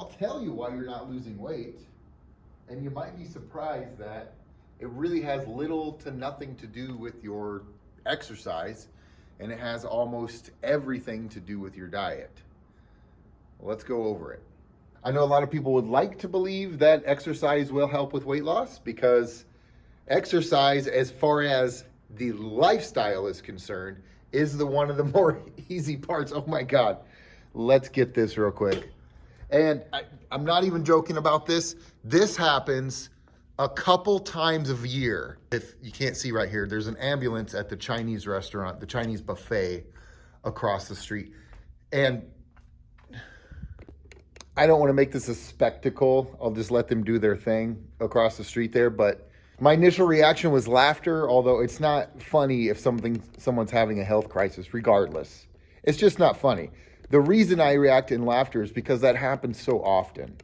I'll tell you why you're not losing weight, and you might be surprised that it really has little to nothing to do with your exercise, and it has almost everything to do with your diet. Let's go over it. I know a lot of people would like to believe that exercise will help with weight loss because exercise, as far as the lifestyle is concerned, is one of the more easy parts. Oh my God. Let's get this real quick. And I'm not even joking about this. This happens a couple times a year. If you can't see right here, there's an ambulance at the Chinese restaurant, the Chinese buffet across the street. And I don't want to make this a spectacle. I'll just let them do their thing across the street there. But my initial reaction was laughter, although it's not funny if someone's having a health crisis, regardless. It's just not funny. The reason I react in laughter is because that happens so often.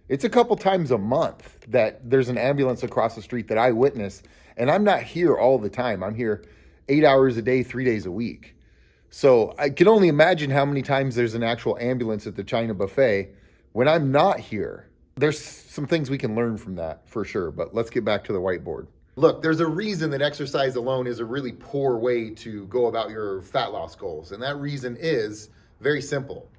It's a couple times a month that there's an ambulance across the street that I witness, and I'm not here all the time. I'm here 8 hours a day, 3 days a week. So I can only imagine how many times there's an actual ambulance at the China buffet when I'm not here. There's some things we can learn from that for sure, but let's get back to the whiteboard. Look, there's a reason that exercise alone is a really poor way to go about your fat loss goals, and that reason is very simple.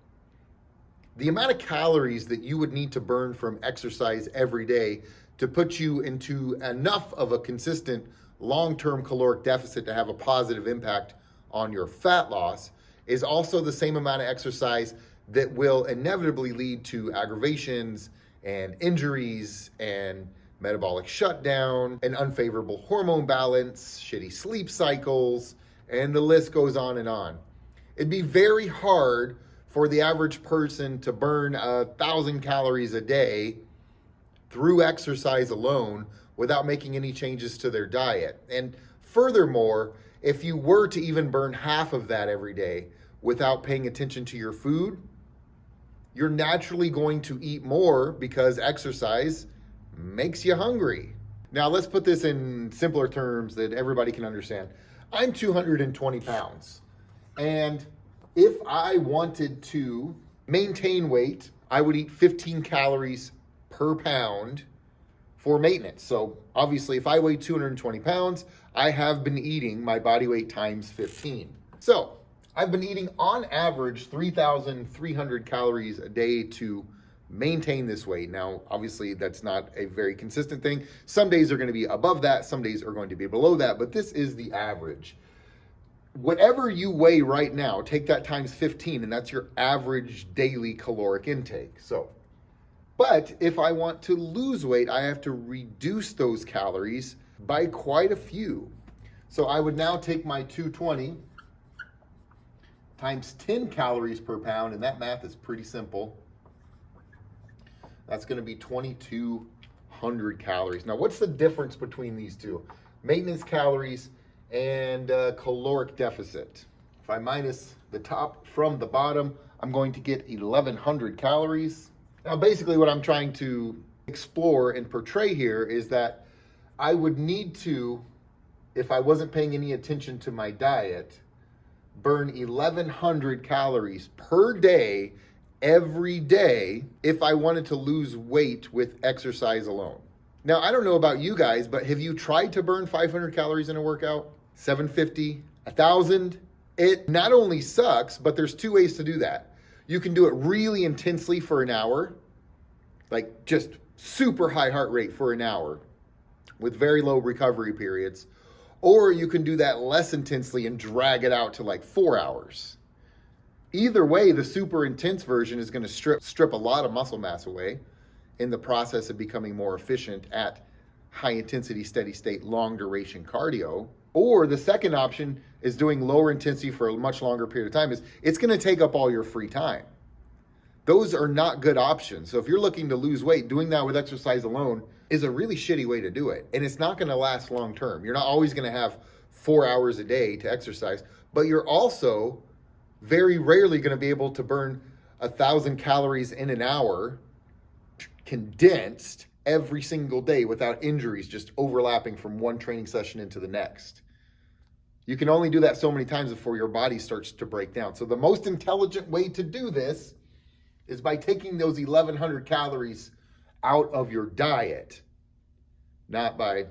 The amount of calories that you would need to burn from exercise every day to put you into enough of a consistent long-term caloric deficit to have a positive impact on your fat loss is also the same amount of exercise that will inevitably lead to aggravations and injuries and metabolic shutdown and unfavorable hormone balance, shitty sleep cycles, and the list goes on and on. It'd be very hard for the average person to burn 1,000 calories a day through exercise alone without making any changes to their diet. And furthermore, if you were to even burn half of that every day without paying attention to your food, you're naturally going to eat more because exercise makes you hungry. Now, let's put this in simpler terms that everybody can understand. I'm 220 pounds. And if I wanted to maintain weight, I would eat 15 calories per pound for maintenance. So obviously, if I weigh 220 pounds, I have been eating my body weight times 15. So I've been eating on average 3,300 calories a day to maintain this weight. Now, obviously, that's not a very consistent thing. Some days are going to be above that. Some days are going to be below that, but this is the average. Whatever you weigh right now, take that times 15, and that's your average daily caloric intake. But if I want to lose weight, I have to reduce those calories by quite a few. So I would now take my 220 times 10 calories per pound, and that math is pretty simple. That's going to be 2,200 calories. Now, what's the difference between these two? Maintenance calories and caloric deficit. If I minus the top from the bottom, I'm going to get 1,100 calories. Now, basically what I'm trying to explore and portray here is that I would need to, if I wasn't paying any attention to my diet, burn 1,100 calories per day, every day, if I wanted to lose weight with exercise alone. Now, I don't know about you guys, but have you tried to burn 500 calories in a workout? 750, 1,000? It not only sucks, but there's two ways to do that. You can do it really intensely for an hour, like just super high heart rate for an hour with very low recovery periods. Or you can do that less intensely and drag it out to like 4 hours. Either way, the super intense version is going to strip a lot of muscle mass away in the process of becoming more efficient at high intensity, steady state, long duration cardio. Or the second option is doing lower intensity for a much longer period of time. It's going to take up all your free time. Those are not good options. So if you're looking to lose weight, doing that with exercise alone is a really shitty way to do it. And it's not going to last long term. You're not always going to have 4 hours a day to exercise, but you're also very rarely going to be able to burn 1,000 calories in an hour condensed every single day without injuries just overlapping from one training session into the next. You can only do that so many times before your body starts to break down. So the most intelligent way to do this is by taking those 1,100 calories out of your diet, not by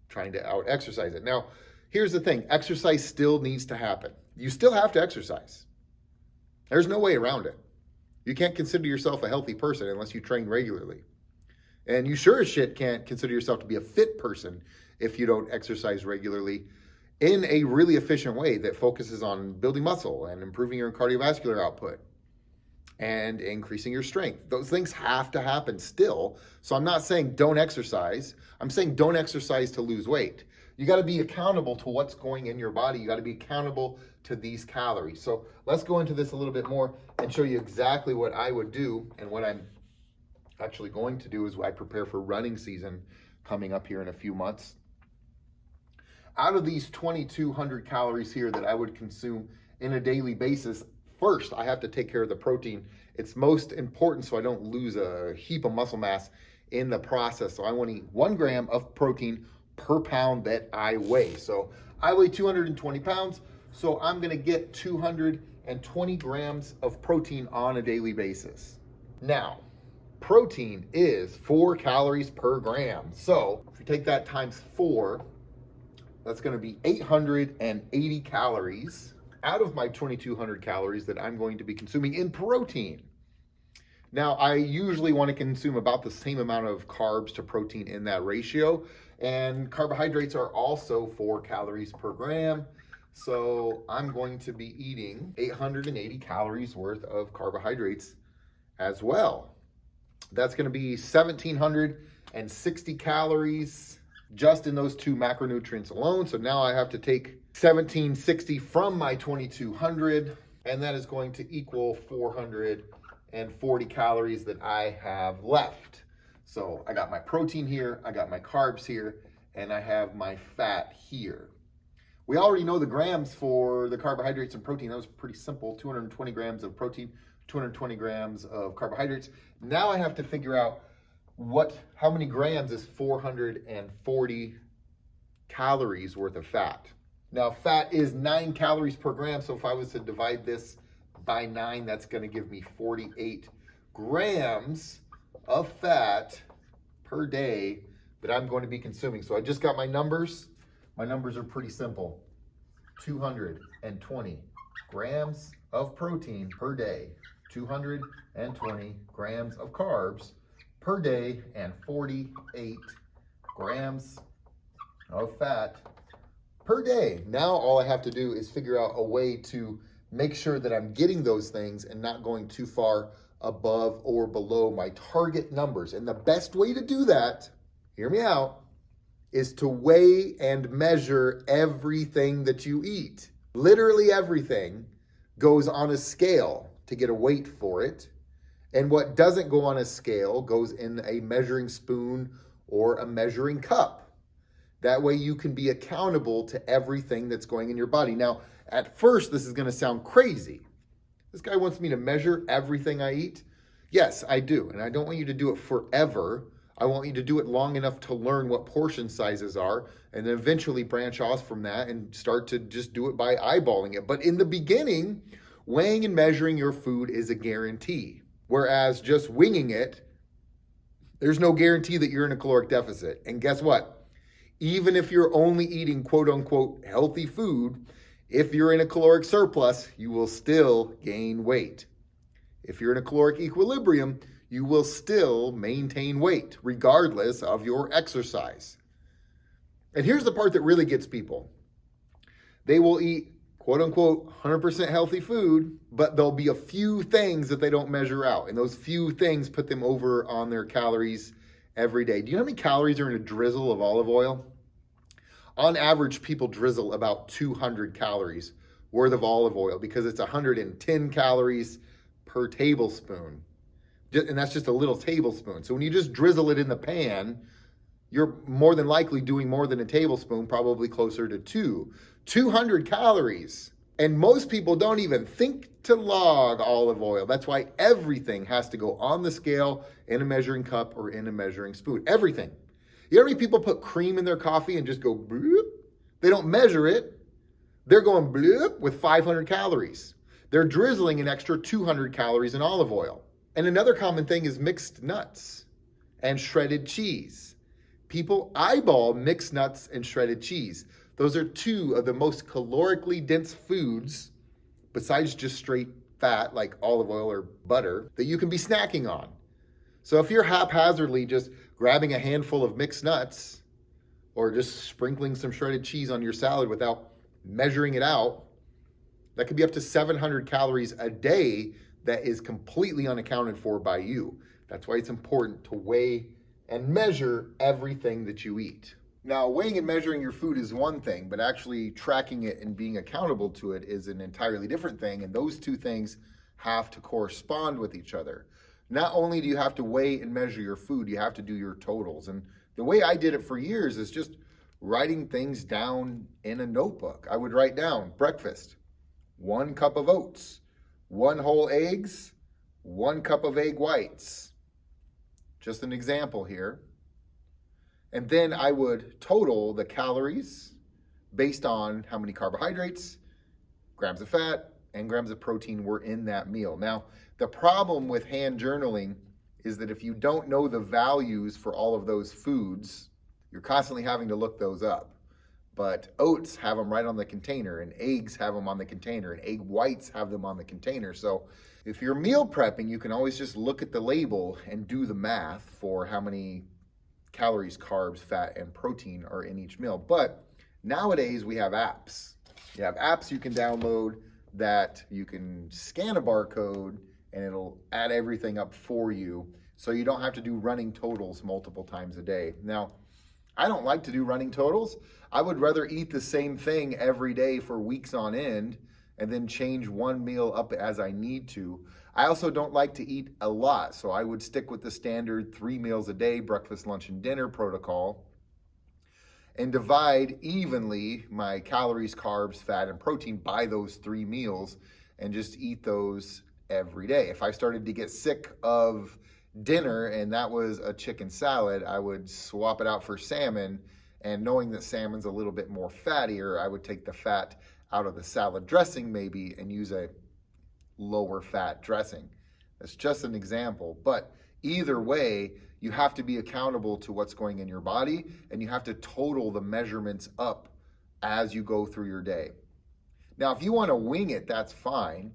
trying to out exercise it. Now, here's the thing, exercise still needs to happen. You still have to exercise. There's no way around it. You can't consider yourself a healthy person unless you train regularly. And you sure as shit can't consider yourself to be a fit person if you don't exercise regularly in a really efficient way that focuses on building muscle and improving your cardiovascular output and increasing your strength. Those things have to happen still. So I'm not saying don't exercise. I'm saying don't exercise to lose weight. You got to be accountable to what's going in your body. You got to be accountable to these calories. So let's go into this a little bit more and show you exactly what I would do and what I'm actually going to do as I prepare for running season coming up here in a few months. Out of these 2,200 calories here that I would consume in a daily basis, first I have to take care of the protein. It's most important so I don't lose a heap of muscle mass in the process. So I want to eat 1 gram of protein per pound that I weigh. So I weigh 220 pounds, so I'm going to get 220 grams of protein on a daily basis. Now, protein is 4 calories per gram. So if you take that times 4, that's going to be 880 calories out of my 2,200 calories that I'm going to be consuming in protein. Now, I usually want to consume about the same amount of carbs to protein in that ratio, and carbohydrates are also 4 calories per gram. So I'm going to be eating 880 calories worth of carbohydrates as well. That's going to be 1,760 calories just in those 2 macronutrients alone. So now I have to take 1,760 from my 2,200, and that is going to equal 440 calories that I have left. So I got my protein here, I got my carbs here, and I have my fat here. We already know the grams for the carbohydrates and protein. That was pretty simple, 220 grams of protein, 220 grams of carbohydrates. Now I have to figure out how many grams is 440 calories worth of fat. Now, fat is 9 calories per gram, so if I was to divide this by 9, that's going to give me 48 grams of fat per day that I'm going to be consuming. So I just got my numbers. My numbers are pretty simple. 220 grams of protein per day, 220 grams of carbs per day, and 48 grams of fat per day. Now all I have to do is figure out a way to make sure that I'm getting those things and not going too far above or below my target numbers. And the best way to do that, hear me out, is to weigh and measure everything that you eat. Literally everything goes on a scale to get a weight for it. And what doesn't go on a scale goes in a measuring spoon or a measuring cup. That way you can be accountable to everything that's going in your body. Now, at first, this is going to sound crazy. This guy wants me to measure everything I eat. Yes, I do. And I don't want you to do it forever. I want you to do it long enough to learn what portion sizes are and then eventually branch off from that and start to just do it by eyeballing it. But in the beginning, weighing and measuring your food is a guarantee. Whereas just winging it, there's no guarantee that you're in a caloric deficit. And guess what? Even if you're only eating quote unquote healthy food, if you're in a caloric surplus, you will still gain weight. If you're in a caloric equilibrium, you will still maintain weight regardless of your exercise. And here's the part that really gets people. They will eat quote unquote 100% healthy food, but there'll be a few things that they don't measure out. And those few things put them over on their calories every day. Do you know how many calories are in a drizzle of olive oil? On average, people drizzle about 200 calories worth of olive oil because it's 110 calories per tablespoon. And that's just a little tablespoon. So when you just drizzle it in the pan, you're more than likely doing more than a tablespoon, probably closer to 200 calories. And most people don't even think to log olive oil. That's why everything has to go on the scale, in a measuring cup, or in a measuring spoon. Everything. You know how many people put cream in their coffee and just go bloop? They don't measure it. They're going bloop with 500 calories. They're drizzling an extra 200 calories in olive oil. And another common thing is mixed nuts and shredded cheese. People eyeball mixed nuts and shredded cheese. Those are two of the most calorically dense foods, besides just straight fat like olive oil or butter, that you can be snacking on. So if you're haphazardly just grabbing a handful of mixed nuts or just sprinkling some shredded cheese on your salad without measuring it out, that could be up to 700 calories a day that is completely unaccounted for by you. That's why it's important to weigh and measure everything that you eat. Now, weighing and measuring your food is one thing, but actually tracking it and being accountable to it is an entirely different thing. And those two things have to correspond with each other. Not only do you have to weigh and measure your food, you have to do your totals. And the way I did it for years is just writing things down in a notebook. I would write down breakfast, 1 cup of oats, 1 whole eggs, 1 cup of egg whites. Just an example here. And then I would total the calories based on how many carbohydrates, grams of fat, and grams of protein were in that meal. Now, the problem with hand journaling is that if you don't know the values for all of those foods, you're constantly having to look those up. But oats have them right on the container, and eggs have them on the container, and egg whites have them on the container. So if you're meal prepping, you can always just look at the label and do the math for how many calories, carbs, fat, and protein are in each meal. But nowadays we have apps. You have apps you can download that you can scan a barcode and it'll add everything up for you, so you don't have to do running totals multiple times a day. Now, I don't like to do running totals. I would rather eat the same thing every day for weeks on end and then change one meal up as I need to. I also don't like to eat a lot, so I would stick with the standard 3 meals a day, breakfast, lunch, and dinner protocol, and divide evenly my calories, carbs, fat, and protein by those 3 meals and just eat those every day. If I started to get sick of dinner and that was a chicken salad, I would swap it out for salmon, and knowing that salmon's a little bit more fattier, I would take the fat out of the salad dressing maybe and use a lower fat dressing. That's just an example, but either way, you have to be accountable to what's going in your body, and you have to total the measurements up as you go through your day. Now, if you want to wing it, that's fine,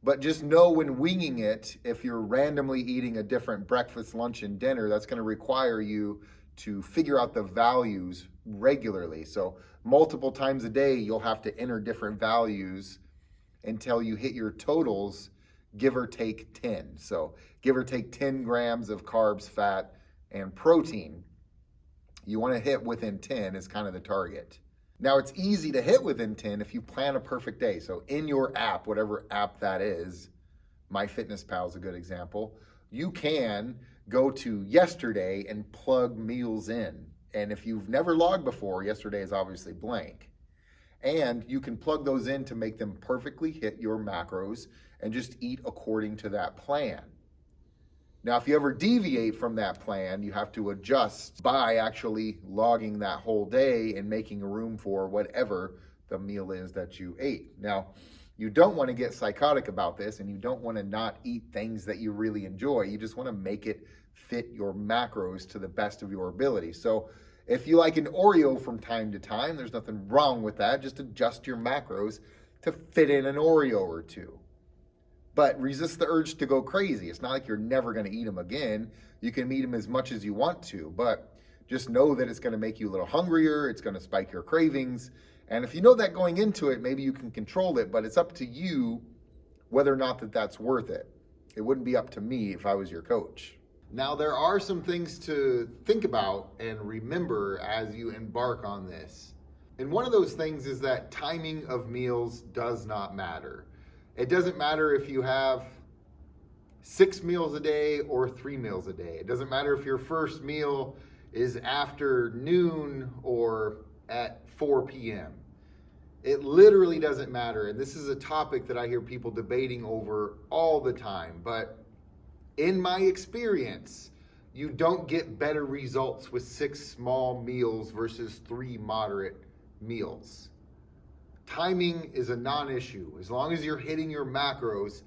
but just know when winging it, if you're randomly eating a different breakfast, lunch, and dinner, that's going to require you to figure out the values regularly. So multiple times a day, you'll have to enter different values until you hit your totals, give or take 10. So give or take 10 grams of carbs, fat, and protein. You want to hit within 10 is kind of the target. Now, it's easy to hit within 10 if you plan a perfect day. So in your app, whatever app that is, MyFitnessPal is a good example, you can go to yesterday and plug meals in. And if you've never logged before, yesterday is obviously blank. And you can plug those in to make them perfectly hit your macros and just eat according to that plan. Now, if you ever deviate from that plan, you have to adjust by actually logging that whole day and making room for whatever the meal is that you ate. Now, you don't want to get psychotic about this, and you don't want to not eat things that you really enjoy. You just want to make it fit your macros to the best of your ability. So if you like an Oreo from time to time, there's nothing wrong with that. Just adjust your macros to fit in an Oreo or two. But resist the urge to go crazy. It's not like you're never going to eat them again. You can eat them as much as you want to, but just know that it's going to make you a little hungrier. It's going to spike your cravings. And if you know that going into it, maybe you can control it, but it's up to you whether or not that's worth it. It wouldn't be up to me if I was your coach. Now, there are some things to think about and remember as you embark on this. And one of those things is that timing of meals does not matter. It doesn't matter if you have 6 meals a day or 3 meals a day. It doesn't matter if your first meal is after noon or at 4 p.m. It literally doesn't matter. And this is a topic that I hear people debating over all the time. But in my experience, you don't get better results with 6 small meals versus 3 moderate meals. Timing is a non-issue. As long as you're hitting your macros,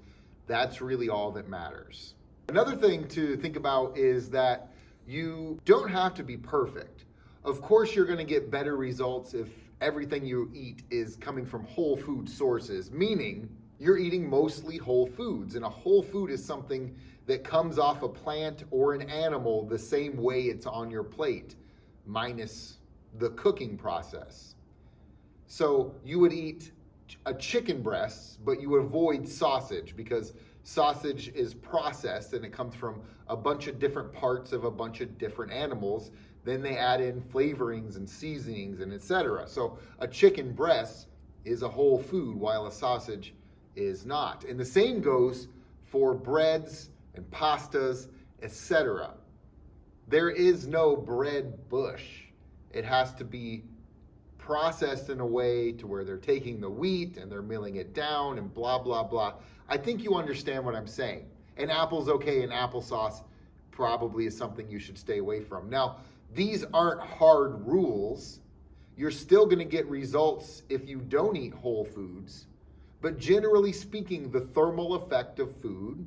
That's really all that matters. Another thing to think about is that you don't have to be perfect. Of course, you're going to get better results if everything you eat is coming from whole food sources, meaning you're eating mostly whole foods. And a whole food is something that comes off a plant or an animal the same way it's on your plate, minus the cooking process. So you would eat a chicken breast, but you avoid sausage because sausage is processed and it comes from a bunch of different parts of a bunch of different animals. Then they add in flavorings and seasonings and etc. So a chicken breast is a whole food while a sausage is not. And the same goes for breads and pastas, etc. There is no bread bush. It has to be processed in a way to where they're taking the wheat and they're milling it down and blah, blah, blah. I think you understand what I'm saying. And apple's okay, and applesauce probably is something you should stay away from. Now, these aren't hard rules. You're still going to get results if you don't eat whole foods. But generally speaking, the thermal effect of food,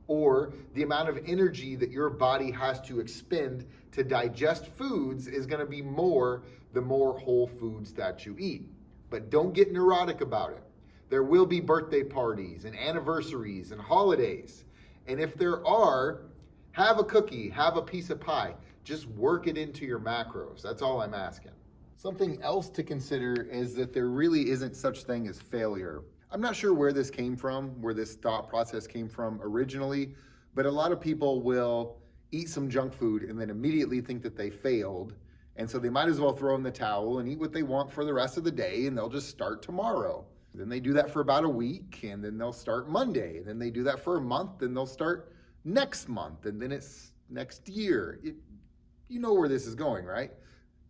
or the amount of energy that your body has to expend to digest foods, is going to be more the more whole foods that you eat. But don't get neurotic about it. There will be birthday parties and anniversaries and holidays. And if there are, have a cookie, have a piece of pie. Just work it into your macros. That's all I'm asking. Something else to consider is that there really isn't such thing as failure. I'm not sure where this came from, where this thought process came from originally, but a lot of people will eat some junk food and then immediately think that they failed. And so they might as well throw in the towel and eat what they want for the rest of the day, and they'll just start tomorrow. Then they do that for about a week, and then they'll start Monday. And then they do that for a month, and they'll start next month, and then it's next year. You know where this is going, right?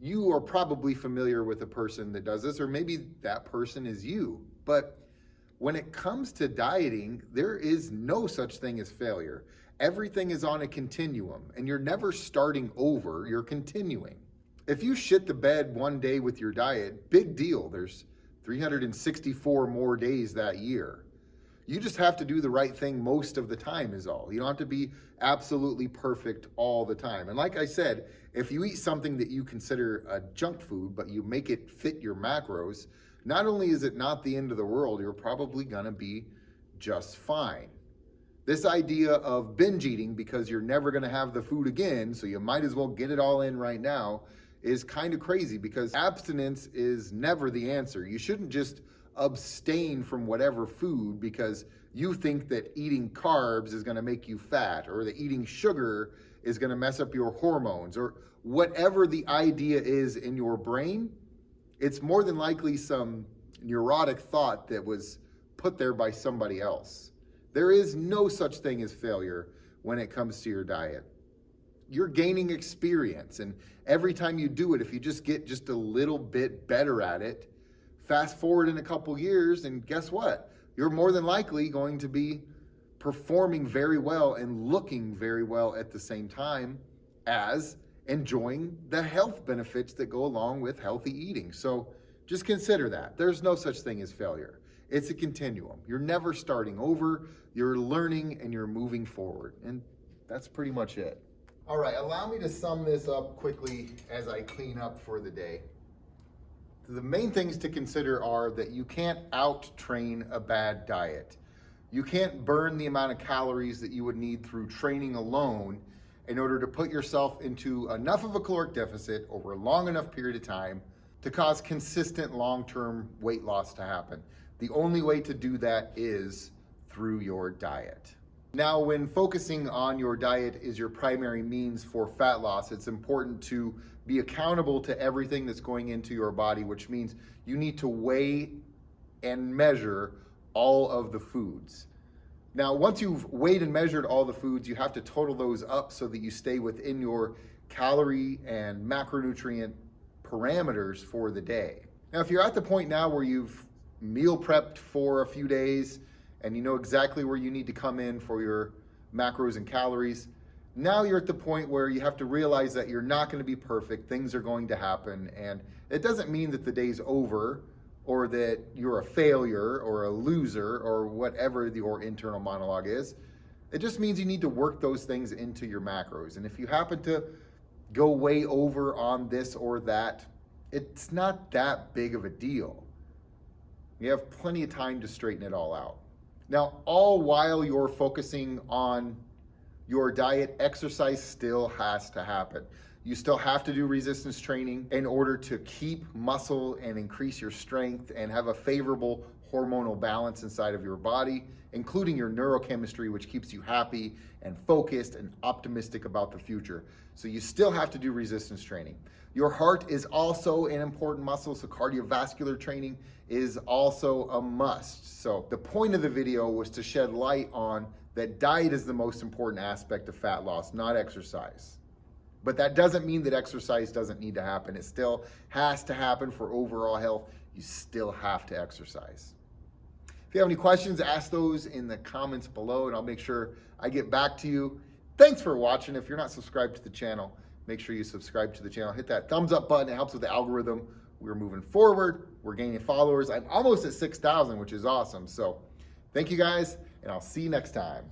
You are probably familiar with a person that does this, or maybe that person is you. But when it comes to dieting, there is no such thing as failure. Everything is on a continuum, and you're never starting over, you're continuing. If you shit the bed one day with your diet, big deal. There's 364 more days that year. You just have to do the right thing most of the time is all. You don't have to be absolutely perfect all the time. And like I said, if you eat something that you consider a junk food, but you make it fit your macros, not only is it not the end of the world, you're probably gonna be just fine. This idea of binge eating because you're never gonna have the food again, so you might as well get it all in right now, is kind of crazy because abstinence is never the answer. You shouldn't just abstain from whatever food because you think that eating carbs is gonna make you fat, or that eating sugar is gonna mess up your hormones, or whatever the idea is in your brain. It's more than likely some neurotic thought that was put there by somebody else. There is no such thing as failure when it comes to your diet. You're gaining experience, and every time you do it, if you just get just a little bit better at it, fast forward in a couple years, and guess what? You're more than likely going to be performing very well and looking very well at the same time as enjoying the health benefits that go along with healthy eating. So just consider that. There's no such thing as failure. It's a continuum. You're never starting over, you're learning, and you're moving forward. And that's pretty much it. All right, allow me to sum this up quickly as I clean up for the day. The main things to consider are that you can't out-train a bad diet. You can't burn the amount of calories that you would need through training alone in order to put yourself into enough of a caloric deficit over a long enough period of time to cause consistent long-term weight loss to happen. The only way to do that is through your diet. Now, when focusing on your diet is your primary means for fat loss, it's important to be accountable to everything that's going into your body, which means you need to weigh and measure all of the foods. Now, once you've weighed and measured all the foods, you have to total those up so that you stay within your calorie and macronutrient parameters for the day. Now, if you're at the point now where you've meal prepped for a few days and you know exactly where you need to come in for your macros and calories, now you're at the point where you have to realize that you're not going to be perfect. Things are going to happen, and it doesn't mean that the day's over or that you're a failure or a loser or whatever your internal monologue is. It just means you need to work those things into your macros. And if you happen to go way over on this or that, it's not that big of a deal. You have plenty of time to straighten it all out. Now, all while you're focusing on your diet, exercise still has to happen. You still have to do resistance training in order to keep muscle and increase your strength and have a favorable hormonal balance inside of your body, including your neurochemistry, which keeps you happy and focused and optimistic about the future. So you still have to do resistance training. Your heart is also an important muscle, so cardiovascular training is also a must. So the point of the video was to shed light on that diet is the most important aspect of fat loss, not exercise. But that doesn't mean that exercise doesn't need to happen. It still has to happen for overall health. You still have to exercise. If you have any questions, ask those in the comments below and I'll make sure I get back to you. Thanks for watching. If you're not subscribed to the channel, make sure you subscribe to the channel. Hit that thumbs up button. It helps with the algorithm. We're moving forward. We're gaining followers. I'm almost at 6,000, which is awesome. So thank you guys, and I'll see you next time.